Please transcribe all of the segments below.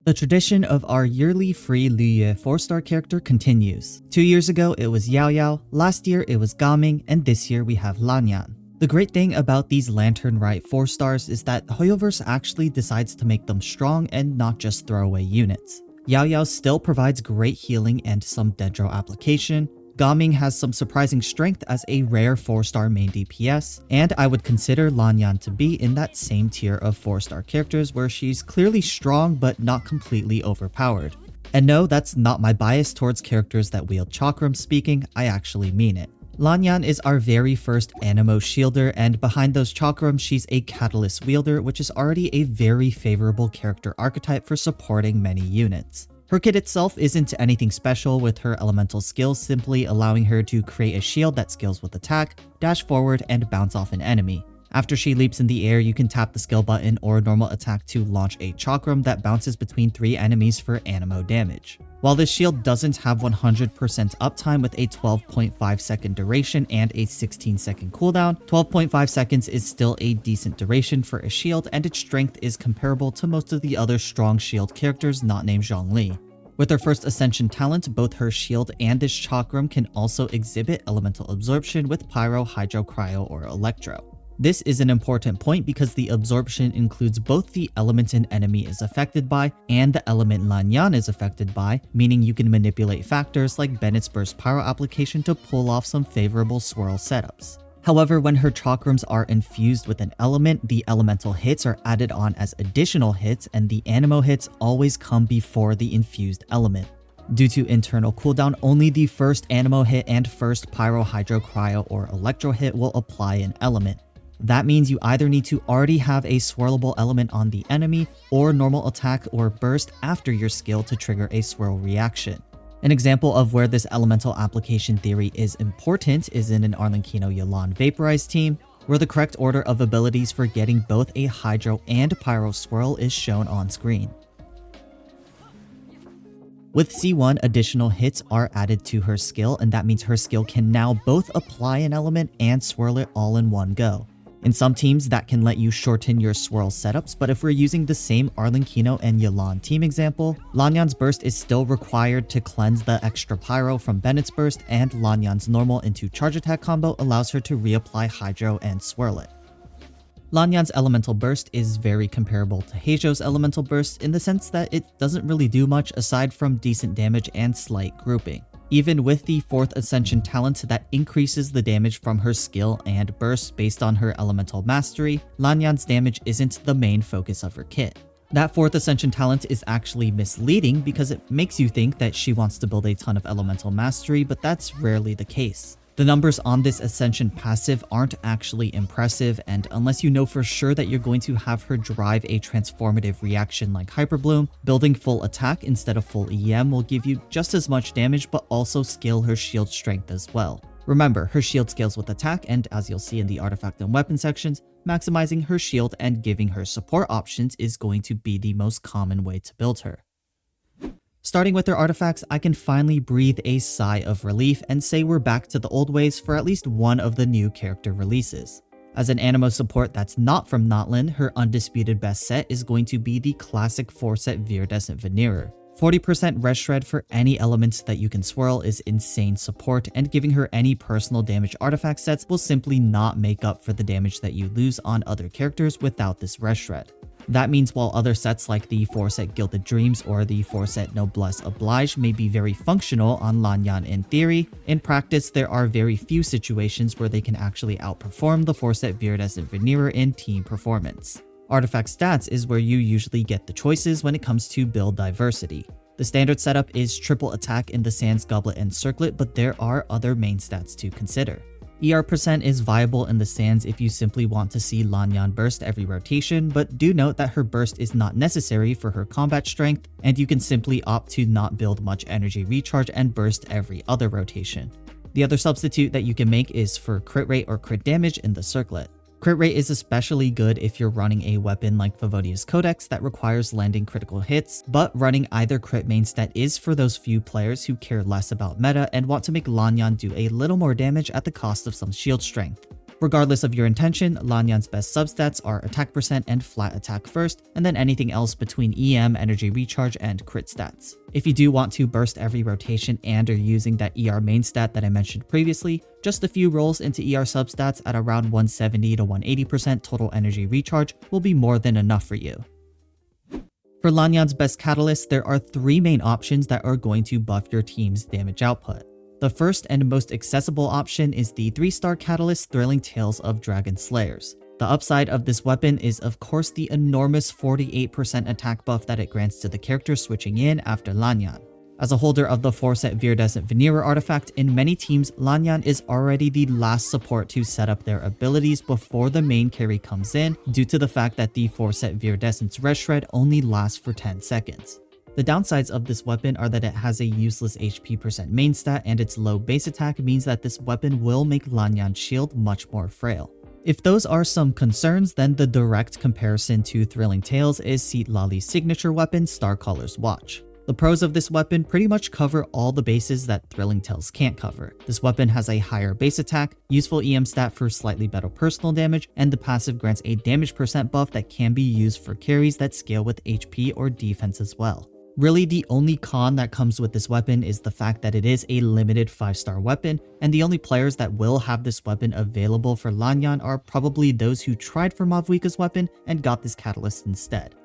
The tradition of our yearly free Liyue 4-star character continues. 2 years ago it was Yao Yao, last year it was Gaming, and this year we have Lan Yan. The great thing about these Lantern Rite 4 stars is that Hoyoverse actually decides to make them strong and not just throwaway units. Yao Yao still provides great healing and some Dendro application. Gaming has some surprising strength as a rare 4-star main DPS, and I would consider Lan Yan to be in that same tier of 4-star characters where she's clearly strong but not completely overpowered. And no, that's not my bias towards characters that wield Chakram speaking, I actually mean it. Lan Yan is our very first Anemo shielder, and behind those Chakram she's a Catalyst wielder, which is already a very favorable character archetype for supporting many units. Her kit itself isn't anything special, with her elemental skills simply allowing her to create a shield that scales with attack, dash forward, and bounce off an enemy. After she leaps in the air, you can tap the skill button or normal attack to launch a Chakram that bounces between 3 enemies for Anemo damage. While this shield doesn't have 100% uptime with a 12.5 second duration and a 16 second cooldown, 12.5 seconds is still a decent duration for a shield, and its strength is comparable to most of the other strong shield characters not named Zhongli. With her first Ascension talent, both her shield and this Chakram can also exhibit elemental absorption with Pyro, Hydro, Cryo, or Electro. This is an important point because the absorption includes both the element an enemy is affected by and the element Lan Yan is affected by, meaning you can manipulate factors like Bennett's Burst Pyro application to pull off some favorable swirl setups. However, when her Chakrams are infused with an element, the elemental hits are added on as additional hits, and the Anemo hits always come before the infused element. Due to internal cooldown, only the first Anemo hit and first Pyro, Hydro, Cryo, or Electro hit will apply an element. That means you either need to already have a swirlable element on the enemy or normal attack or burst after your skill to trigger a swirl reaction. An example of where this elemental application theory is important is in an Arlecchino Yelan Vaporized team, where the correct order of abilities for getting both a Hydro and Pyro swirl is shown on screen. With C1, additional hits are added to her skill, and that means her skill can now both apply an element and swirl it all in one go. In some teams, that can let you shorten your swirl setups, but if we're using the same Arlecchino and Yelan team example, Lan Yan's burst is still required to cleanse the extra Pyro from Bennett's burst, and Lan Yan's normal into charge attack combo allows her to reapply Hydro and swirl it. Lan Yan's elemental burst is very comparable to Heijo's elemental burst in the sense that it doesn't really do much aside from decent damage and slight grouping. Even with the 4th Ascension talent that increases the damage from her skill and burst based on her elemental mastery, Lan Yan's damage isn't the main focus of her kit. That 4th Ascension talent is actually misleading because it makes you think that she wants to build a ton of elemental mastery, but that's rarely the case. The numbers on this Ascension passive aren't actually impressive, and unless you know for sure that you're going to have her drive a transformative reaction like Hyperbloom, building full attack instead of full EM will give you just as much damage but also scale her shield strength as well. Remember, her shield scales with attack, and as you'll see in the artifact and weapon sections, maximizing her shield and giving her support options is going to be the most common way to build her. Starting with her artifacts, I can finally breathe a sigh of relief and say we're back to the old ways for at least one of the new character releases. As an Anemo support that's not from Notlin, her undisputed best set is going to be the classic 4-set Viridescent Venerer. 40% res shred for any elements that you can swirl is insane support, and giving her any personal damage artifact sets will simply not make up for the damage that you lose on other characters without this res shred. That means while other sets like the 4-set Gilded Dreams or the 4-set Noblesse Oblige may be very functional on Lan Yan in theory, in practice there are very few situations where they can actually outperform the 4-set Viridescent Venerer in team performance. Artifact stats is where you usually get the choices when it comes to build diversity. The standard setup is triple attack in the Sands, Goblet, and Circlet, but there are other main stats to consider. ER % is viable in the Sands if you simply want to see Lan Yan burst every rotation, but do note that her burst is not necessary for her combat strength, and you can simply opt to not build much energy recharge and burst every other rotation. The other substitute that you can make is for crit rate or crit damage in the Circlet. Crit rate is especially good if you're running a weapon like Favonia's Codex that requires landing critical hits, but running either crit main stat is for those few players who care less about meta and want to make Lan Yan do a little more damage at the cost of some shield strength. Regardless of your intention, Lan Yan's best substats are attack percent and flat attack first, and then anything else between EM, energy recharge, and crit stats. If you do want to burst every rotation and are using that ER main stat that I mentioned previously, just a few rolls into ER substats at around 170 to 180% total energy recharge will be more than enough for you. For Lan Yan's best catalyst, there are 3 main options that are going to buff your team's damage output. The first and most accessible option is the 3-star catalyst Thrilling Tales of Dragon Slayers. The upside of this weapon is of course the enormous 48% attack buff that it grants to the character switching in after Lan Yan. As a holder of the 4-set Viridescent Venerer artifact, in many teams, Lan Yan is already the last support to set up their abilities before the main carry comes in, due to the fact that the 4-set Viridescent's Red Shred only lasts for 10 seconds. The downsides of this weapon are that it has a useless HP percent main stat, and its low base attack means that this weapon will make Lan Yan's shield much more frail. If those are some concerns, then the direct comparison to Thrilling Tales is Citlali's signature weapon, Starcaller's Watch. The pros of this weapon pretty much cover all the bases that Thrilling Tales can't cover. This weapon has a higher base attack, useful EM stat for slightly better personal damage, and the passive grants a damage percent buff that can be used for carries that scale with HP or defense as well. Really, the only con that comes with this weapon is the fact that it is a limited 5-star weapon, and the only players that will have this weapon available for Lan Yan are probably those who tried for Mavuika's weapon and got this catalyst instead.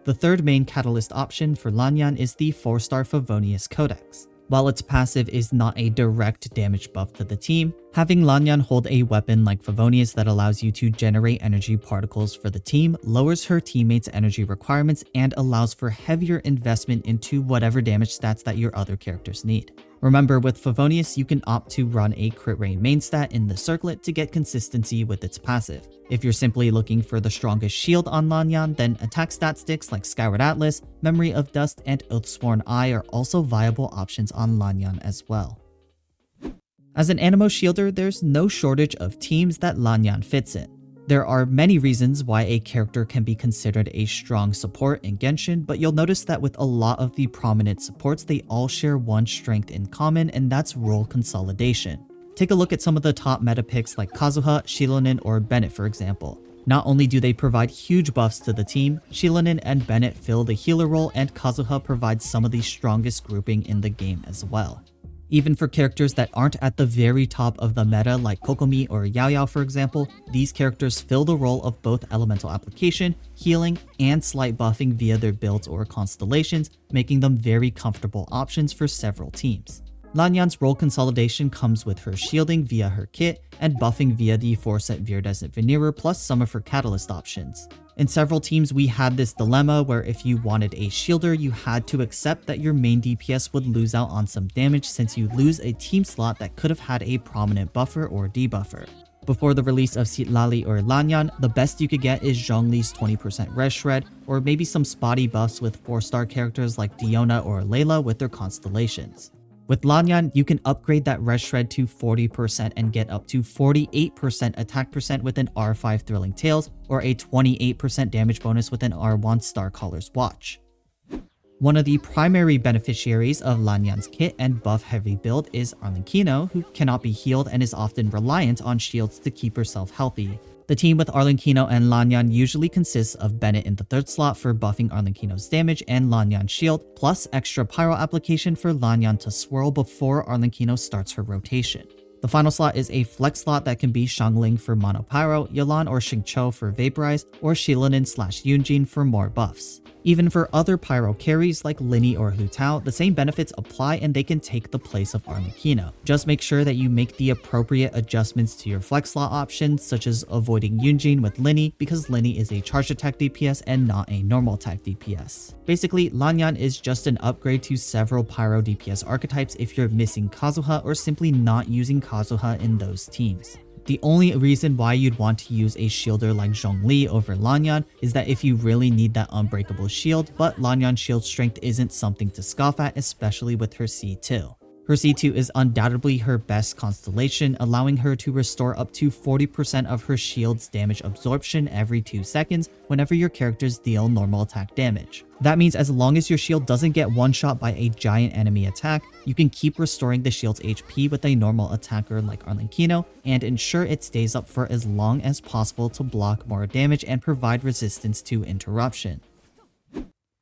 The third main catalyst option for Lan Yan is the 4-star Favonius Codex. While its passive is not a direct damage buff to the team, having Lan Yan hold a weapon like Favonius that allows you to generate energy particles for the team lowers her teammates' energy requirements and allows for heavier investment into whatever damage stats that your other characters need. Remember, with Favonius, you can opt to run a crit rate main stat in the circlet to get consistency with its passive. If you're simply looking for the strongest shield on Lan Yan, then attack stat sticks like Skyward Atlas, Memory of Dust, and Oathsworn Eye are also viable options on Lan Yan as well. As an Anemo shielder, there's no shortage of teams that Lan Yan fits in. There are many reasons why a character can be considered a strong support in Genshin, but you'll notice that with a lot of the prominent supports, they all share one strength in common, and that's role consolidation. Take a look at some of the top meta picks like Kazuha, Shilonen, or Bennett for example. Not only do they provide huge buffs to the team, Shilonen and Bennett fill the healer role, and Kazuha provides some of the strongest grouping in the game as well. Even for characters that aren't at the very top of the meta like Kokomi or Yao Yao for example, these characters fill the role of both elemental application, healing, and slight buffing via their builds or constellations, making them very comfortable options for several teams. Lan Yan's role consolidation comes with her shielding via her kit and buffing via the 4-set Viridescent Venerer plus some of her catalyst options. In several teams, we had this dilemma where if you wanted a shielder, you had to accept that your main DPS would lose out on some damage since you lose a team slot that could have had a prominent buffer or debuffer. Before the release of Citlali or Lan Yan, the best you could get is Zhongli's 20% Red Shred, or maybe some spotty buffs with 4-star characters like Diona or Layla with their constellations. With Lan Yan, you can upgrade that Red Shred to 40% and get up to 48% attack percent with an R5 Thrilling Tales, or a 28% damage bonus with an R1 Starcaller's Watch. One of the primary beneficiaries of Lan Yan's kit and buff heavy build is Arlecchino, who cannot be healed and is often reliant on shields to keep herself healthy. The team with Arlecchino and Lan Yan usually consists of Bennett in the 3rd slot for buffing Arlecchino's damage and Lan Yan's shield, plus extra pyro application for Lan Yan to swirl before Arlecchino starts her rotation. The final slot is a flex slot that can be Xiangling for mono pyro, Yelan or Xingqiu for vaporize, or Shilonen/Yunjin for more buffs. Even for other pyro carries like Linny or Hu Tao, the same benefits apply and they can take the place of Arlecchino. Just make sure that you make the appropriate adjustments to your flex slot options, such as avoiding Yunjin with Linny because Linny is a charge attack DPS and not a normal attack DPS. Basically, Lan Yan is just an upgrade to several pyro DPS archetypes if you're missing Kazuha or simply not using Kazuha in those teams. The only reason why you'd want to use a shielder like Zhongli over Lan Yan is that if you really need that unbreakable shield, but Lan Yan's shield strength isn't something to scoff at, especially with her C2. Her C2 is undoubtedly her best constellation, allowing her to restore up to 40% of her shield's damage absorption every 2 seconds whenever your characters deal normal attack damage. That means as long as your shield doesn't get one-shot by a giant enemy attack, you can keep restoring the shield's HP with a normal attacker like Arlecchino and ensure it stays up for as long as possible to block more damage and provide resistance to interruption.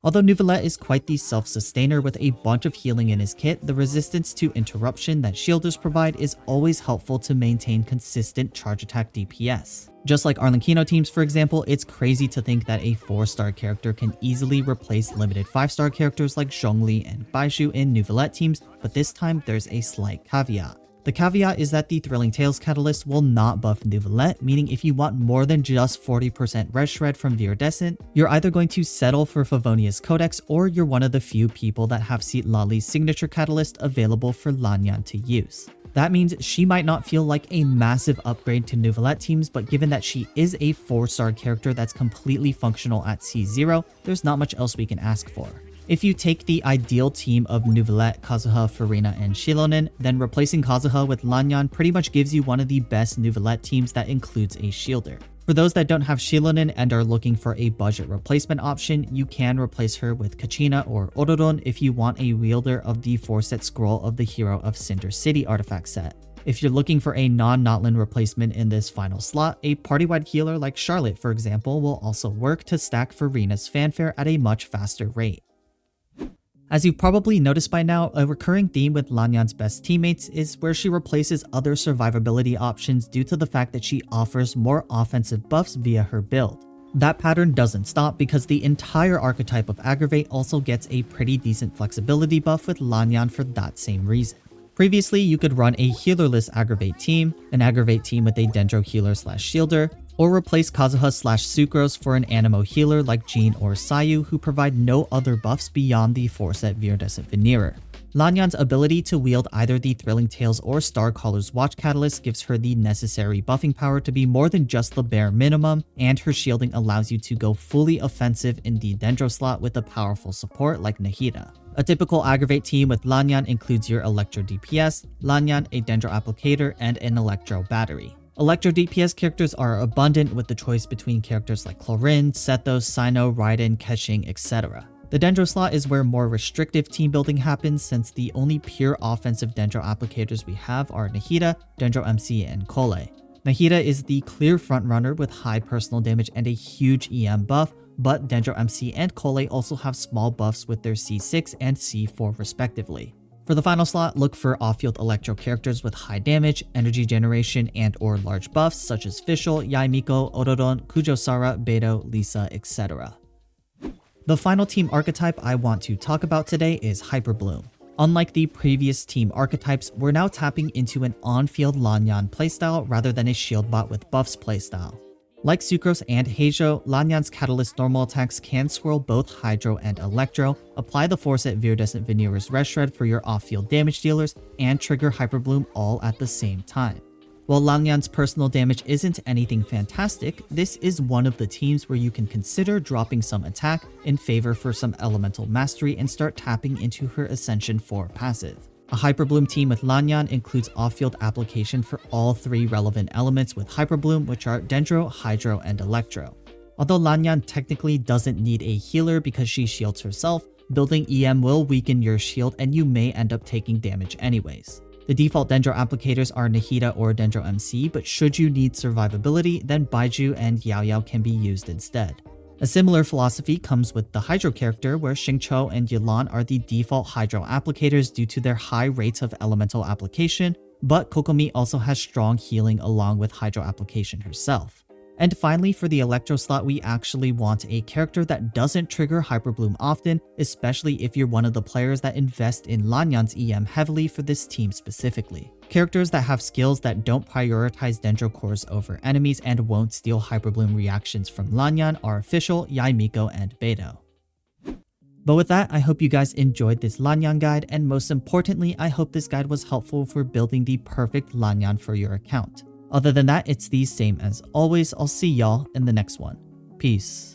Although Neuvillette is quite the self-sustainer with a bunch of healing in his kit, the resistance to interruption that shielders provide is always helpful to maintain consistent charge attack DPS. Just like Arlecchino teams for example, it's crazy to think that a 4-star character can easily replace limited 5-star characters like Zhongli and Baizhu in Neuvillette teams, but this time there's a slight caveat. The caveat is that the Thrilling Tales catalyst will not buff Neuvillette, meaning if you want more than just 40% red shred from Viridescent, you're either going to settle for Favonia's Codex or you're one of the few people that have Lali's signature catalyst available for Lan Yan to use. That means she might not feel like a massive upgrade to Neuvillette teams, but given that she is a 4-star character that's completely functional at C0, there's not much else we can ask for. If you take the ideal team of Neuvillette, Kazuha, Furina, and Shilonen, then replacing Kazuha with Lan Yan pretty much gives you one of the best Neuvillette teams that includes a shielder. For those that don't have Shilonen and are looking for a budget replacement option, you can replace her with Kachina or Ororon if you want a wielder of the 4-set scroll of the Hero of Cinder City artifact set. If you're looking for a non-Notlin replacement in this final slot, a party-wide healer like Charlotte for example will also work to stack Furina's fanfare at a much faster rate. As you've probably noticed by now, a recurring theme with Lan Yan's best teammates is where she replaces other survivability options due to the fact that she offers more offensive buffs via her build. That pattern doesn't stop because the entire archetype of Aggravate also gets a pretty decent flexibility buff with Lan Yan for that same reason. Previously, you could run a healerless Aggravate team, an Aggravate team with a Dendro healer/shielder, or replace Kazuha/Sucrose for an Animo healer like Jean or Sayu who provide no other buffs beyond the 4-set Viridescent Venerer. Lan Yan's ability to wield either the Thrilling Tales or Starcaller's Watch Catalyst gives her the necessary buffing power to be more than just the bare minimum, and her shielding allows you to go fully offensive in the Dendro slot with a powerful support like Nahida. A typical Aggravate team with Lan Yan includes your Electro DPS, Lan Yan, a Dendro Applicator, and an Electro Battery. Electro DPS characters are abundant with the choice between characters like Chlorine, Sethos, Sino, Raiden, Keqing, etc. The Dendro slot is where more restrictive team building happens since the only pure offensive Dendro applicators we have are Nahida, Dendro MC, and Kole. Nahida is the clear frontrunner with high personal damage and a huge EM buff, but Dendro MC and Kole also have small buffs with their C6 and C4 respectively. For the final slot, look for off-field Electro characters with high damage, energy generation, and or large buffs such as Fischl, Yaimiko, Ororon, Kujosara, Beidou, Lisa, etc. The final team archetype I want to talk about today is Hyperbloom. Unlike the previous team archetypes, we're now tapping into an on-field Lan Yan playstyle rather than a shield bot with buffs playstyle. Like Sucrose and Heijo, Lan Yan's Catalyst normal attacks can swirl both Hydro and Electro, apply the 4-set Viridescent Venerer's Red Shred for your off-field damage dealers, and trigger Hyperbloom all at the same time. While Lan Yan's personal damage isn't anything fantastic, this is one of the teams where you can consider dropping some attack in favor for some elemental mastery and start tapping into her Ascension 4 passive. A Hyperbloom team with Lan Yan includes off-field application for all 3 relevant elements with Hyperbloom, which are Dendro, Hydro, and Electro. Although Lan Yan technically doesn't need a healer because she shields herself, building EM will weaken your shield and you may end up taking damage anyways. The default Dendro applicators are Nahida or Dendro MC, but should you need survivability, then Baizhu and Yao Yao can be used instead. A similar philosophy comes with the Hydro character, where Xingqiu and Yilan are the default Hydro applicators due to their high rates of elemental application, but Kokomi also has strong healing along with Hydro application herself. And finally, for the Electro slot, we actually want a character that doesn't trigger Hyperbloom often, especially if you're one of the players that invest in Lan Yan's EM heavily for this team specifically. Characters that have skills that don't prioritize Dendro cores over enemies and won't steal Hyperbloom reactions from Lan Yan are Fischl, Yaimiko, and Beidou. But with that, I hope you guys enjoyed this Lan Yan guide, and most importantly, I hope this guide was helpful for building the perfect Lan Yan for your account. Other than that, it's the same as always. I'll see y'all in the next one. Peace.